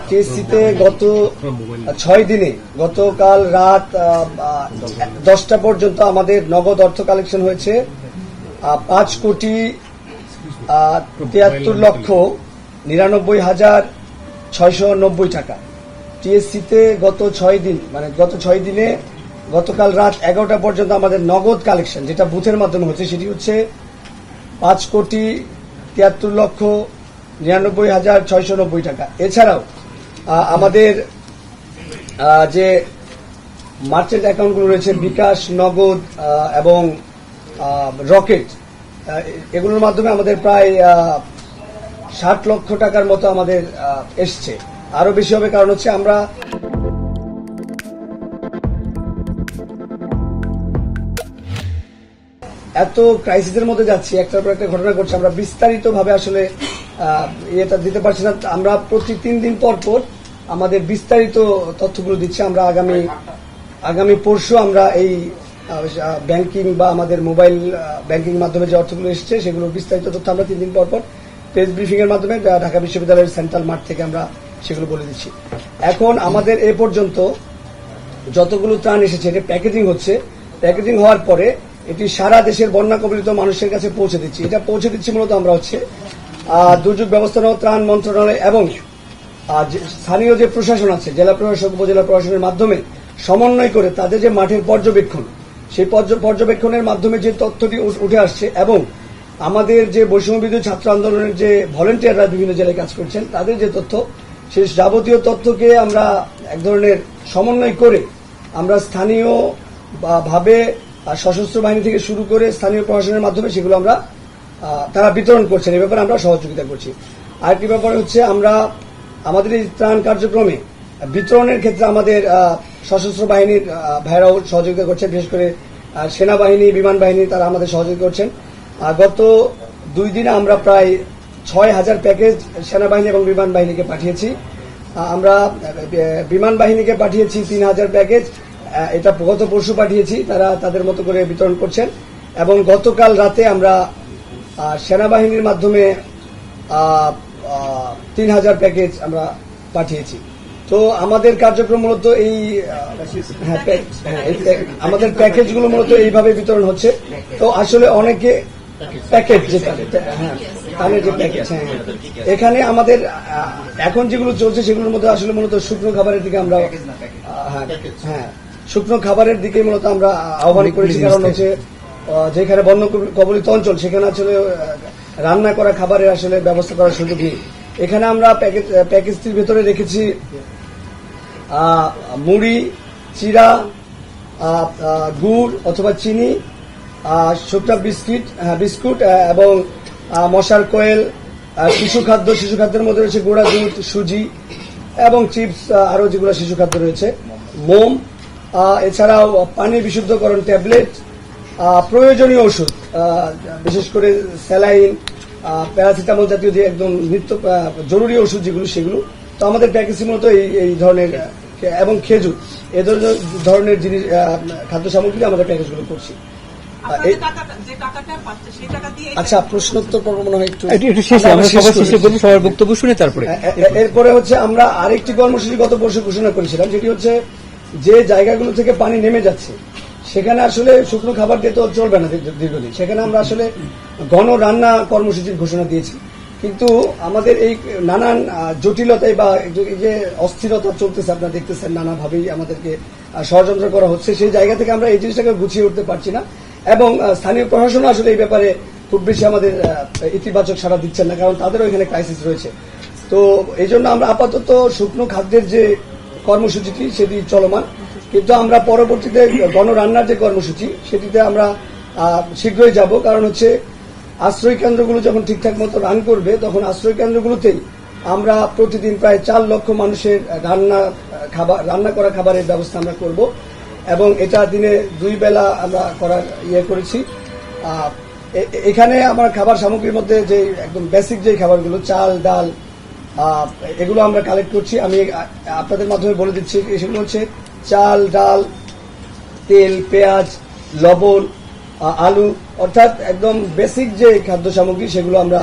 টিএসসিতে গত 6 দিনে গতকাল রাত 10টা পর্যন্ত আমাদের নগদ অর্থ কালেকশন হয়েছে 5,73,99,690 টাকা। টিএসসিতে গত 6 দিন মানে গত 6 দিনে গতকাল রাত 11টা পর্যন্ত আমাদের নগদ কালেকশন যেটা বুথের মাধ্যমে হচ্ছে সেটি হচ্ছে 5,73,99,690 টাকা। এছাড়াও আমাদের যে মার্চেন্ট অ্যাকাউন্টগুলো রয়েছে বিকাশ, নগদ এবং রকেট, এগুলোর মাধ্যমে আমাদের প্রায় 60 লক্ষ টাকার মতো আমাদের এসছে। আরো বেশি হবে, কারণ হচ্ছে আমরা এত ক্রাইসিসের মধ্যে যাচ্ছি, একটার পর একটা ঘটনা ঘটছে, আমরা বিস্তারিত ভাবে আসলে এটা দিতে পারছি না। আমরা প্রতি 3 দিন পর পর আমাদের বিস্তারিত তথ্যগুলো দিচ্ছি। আমরা আগামী পরশু আমরা এই ব্যাংকিং বা আমাদের মোবাইল ব্যাংকিং মাধ্যমে যে অর্থগুলো এসছে সেগুলো বিস্তারিত তথ্য আমরা 3 দিন পর পর প্রেস ব্রিফিং এর মাধ্যমে ঢাকা বিশ্ববিদ্যালয়ের সেন্ট্রাল মাঠ থেকে আমরা সেগুলো বলে দিচ্ছি। এখন আমাদের এ পর্যন্ত যতগুলো ত্রাণ এসেছে এটা প্যাকেজিং হচ্ছে। প্যাকেজিং হওয়ার পরে এটি সারা দেশের বন্যা কবলিত মানুষের কাছে পৌঁছে দিচ্ছি। এটা পৌঁছে দিচ্ছি মূলত আমরা হচ্ছে দুর্যোগ ব্যবস্থাপনা ও ত্রাণ মন্ত্রণালয় এবং স্থানীয় যে প্রশাসন আছে, জেলা প্রশাসক, উপজেলা প্রশাসনের মাধ্যমে সমন্বয় করে তাদের যে মাঠের পর্যবেক্ষণ, সেই পর্যবেক্ষণের মাধ্যমে যে তথ্যটি উঠে আসছে এবং আমাদের যে বৈষম্যবিরোধী ছাত্র আন্দোলনের যে ভলেন্টিয়াররা বিভিন্ন জেলায় কাজ করছেন তাদের যে তথ্য, সেই যাবতীয় তথ্যকে আমরা এক ধরনের সমন্বয় করে আমরা স্থানীয় ভাবে সশস্ত্র বাহিনী থেকে শুরু করে স্থানীয় প্রশাসনের মাধ্যমে সেগুলো আমরা তারা বিতরণ করছেন। এই ব্যাপারে আমরা সহযোগিতা করছি। আরেকটি ব্যাপার হচ্ছে আমরা আমাদের এই ত্রাণ কার্যক্রমে বিতরণের ক্ষেত্রে আমাদের সশস্ত্র বাহিনীর ভাইরাও সহযোগিতা করছেন, বিশেষ করে সেনাবাহিনী, বিমান বাহিনী, তারা আমাদের সহযোগিতা করছেন। গত 2 দিনে আমরা প্রায় 6,000 প্যাকেজ সেনাবাহিনী এবং বিমান বাহিনীকে পাঠিয়েছি। আমরা বিমান বাহিনীকে পাঠিয়েছি 3,000 প্যাকেজ, এটা গত পরশু পাঠিয়েছি, তারা তাদের মতো করে বিতরণ করছেন। এবং গতকাল রাতে আমরা সেনাবাহিনীর মাধ্যমে 3,000 প্যাকেজ আমরা পাঠিয়েছি। তো আমাদের কার্যক্রম মূলত এই আমাদের প্যাকেজগুলো মূলত এইভাবে বিতরণ হচ্ছে। তো আসলে অনেকে প্যাকেজ এখানে আমাদের এখন যেগুলো চলছে সেগুলোর মধ্যে আসলে মূলত শুকনো খাবারের দিকে আমরা শুকনো খাবারের দিকে মূলত আমরা আহ্বান করেছি। কারণ হচ্ছে যেখানে বন্যা কবলিত অঞ্চল সেখানে আসলে রান্না করা খাবারের আসলে ব্যবস্থা করার সুযোগ নেই। এখানে আমরা প্যাকেজটির ভেতরে রেখেছি মুড়ি, চিড়া, গুড় অথবা চিনি, শুকনা বিস্কুট এবং মশার কোয়েল, শিশু খাদ্যের মধ্যে রয়েছে গুঁড়া দুধ, সুজি এবং চিপস, আরো যেগুলো শিশু খাদ্য রয়েছে, মোম, এছাড়াও পানি বিশুদ্ধকরণ ট্যাবলেট, প্রয়োজনীয় ওষুধ, বিশেষ করে স্যালাইন, প্যারাসিটামল জাতীয় যে একদম নিত্য জরুরি ওষুধ যেগুলো সেগুলো। তো আমাদের প্যাকেজের মতো এই ধরনের এবং খেজুর এ ধরনের জিনিস খাদ্য সামগ্রী আমাদের প্যাকেজগুলো করছি। আচ্ছা, প্রশ্নোত্তর পর্ব মনে হয় একটু সবার বক্তব্য শুনে তারপরে এরপরে হচ্ছে আমরা আরেকটি কর্মসূচি গত পরশু ঘোষণা করেছিলাম, যেটি হচ্ছে যে জায়গাগুলো থেকে পানি নেমে যাচ্ছে সেখানে আসলে শুকনো খাবার দিয়ে তো চলবে না দীর্ঘদিন। সেখানে আমরা আসলে গণ রান্না কর্মসূচির ঘোষণা দিয়েছি। কিন্তু আমাদের এই নানান জটিলতায় বা এই যে অস্থিরতা চলতেছে, আপনারা দেখতেছেন নানাভাবেই আমাদেরকে ষড়যন্ত্র করা হচ্ছে, সেই জায়গা থেকে আমরা এই জিনিসটাকে গুছিয়ে উঠতে পারছি না। এবং স্থানীয় প্রশাসন আসলে এই ব্যাপারে খুব বেশি আমাদের ইতিবাচক সাড়া দিচ্ছেন না, কারণ তাদেরও এখানে ক্রাইসিস রয়েছে। তো এই জন্য আমরা আপাতত শুকনো খাদ্যের যে কর্মসূচিটি সেটি চলমান, কিন্তু আমরা পরবর্তীতে গণরান্নার যে কর্মসূচি সেটিতে আমরা শীঘ্রই যাব। কারণ হচ্ছে আশ্রয় কেন্দ্রগুলো যখন ঠিকঠাক মতো রান করবে তখন আশ্রয় কেন্দ্রগুলোতেই আমরা প্রতিদিন প্রায় 4 লক্ষ মানুষের রান্না করা খাবারের ব্যবস্থা আমরা করব এবং এটা দিনে 2 বেলা আমরা করার করেছি। এখানে আমার খাবার সামগ্রীর মধ্যে যে একদম বেসিক যে খাবারগুলো, চাল, ডাল, এগুলো আমরা কালেক্ট করছি। আমি আপনাদের মাধ্যমে বলে দিচ্ছি, সেগুলো হচ্ছে চাল, ডাল, তেল, পেঁয়াজ, লবণ, আলু, অর্থাৎ একদম বেসিক যে খাদ্য সামগ্রী সেগুলো আমরা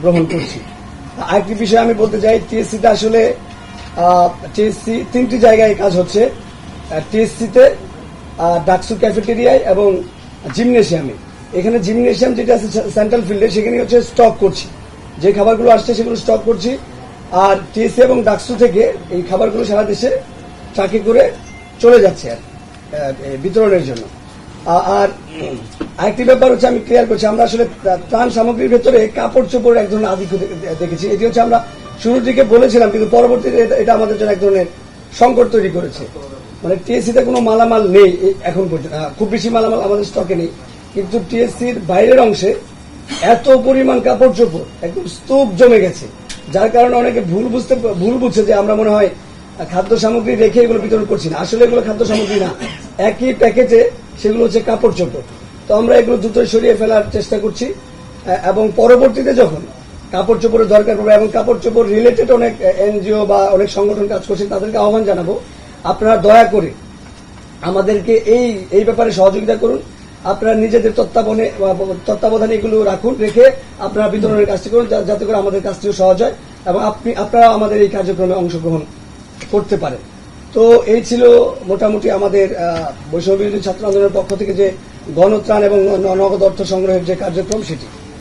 গ্রহণ করছি। আরেকটি বিষয় আমি বলতে চাই, টিএসসিতে আসলে টিএসসি 3টি জায়গায় কাজ হচ্ছে, টিএসসিতে, ডাকসু ক্যাফেটেরিয়ায় এবং জিমনেশিয়ামে। এখানে জিমনেশিয়াম যেটা আছে সেন্ট্রাল ফিল্ডে, সেখানে হচ্ছে স্টক করছি, যে খাবারগুলো আসছে সেগুলো স্টক করছি। আর টিএসসি এবং ডাকসু থেকে এই খাবারগুলো সারা দেশে ট্রাকে করে চলে যাচ্ছে আর বিতরণের জন্য। আর আরেকটি ব্যাপার হচ্ছে, আমি ক্লিয়ার করছি, আমরা আসলে ত্রাণ সামগ্রীর ভেতরে কাপড় চোপড় এক ধরনের আধিক্য দেখেছি। এটি হচ্ছে আমরা শুরুর দিকে বলেছিলাম, কিন্তু পরবর্তীতে এটা আমাদের জন্য এক ধরনের সংকট তৈরি করেছে। মানে টিএসসিতে কোনো মালামাল নেই এখন পর্যন্ত, খুব বেশি মালামাল আমাদের স্টকে নেই, কিন্তু টিএসসির বাইরের অংশে এত পরিমাণ কাপড় চোপড় একদম স্তূপ জমে গেছে, যার কারণে অনেকে ভুল বুঝছে যে আমরা মনে হয় খাদ্য সামগ্রী রেখে এগুলো বিতরণ করছি না। আসলে এগুলো খাদ্য সামগ্রী না, একই প্যাকেটে সেগুলো হচ্ছে কাপড় চোপড়। তো আমরা এগুলো দ্রুতই সরিয়ে ফেলার চেষ্টা করছি, এবং পরবর্তীতে যখন কাপড় চোপড়ের দরকার পড়বে এবং কাপড় চোপড় রিলেটেড অনেক এনজিও বা অনেক সংগঠন কাজ করছেন, তাদেরকে আহ্বান জানাবো, আপনারা দয়া করে আমাদেরকে এই ব্যাপারে সহযোগিতা করুন। আপনারা নিজেদের তত্ত্বাবধানে এগুলো রাখুন, রেখে আপনারা বিতরণের কাজটি করুন, যাতে করে আমাদের কাজটিও সহজ হয় এবং আপনারা আমাদের এই কার্যক্রমে অংশগ্রহণ করতে পারেন। তো এই ছিল মোটামুটি আমাদের বৈষম্য বিরোধী ছাত্র আন্দোলনের পক্ষ থেকে যে গণত্রাণ এবং নগদ অর্থ সংগ্রহের যে কার্যক্রম, সেটি।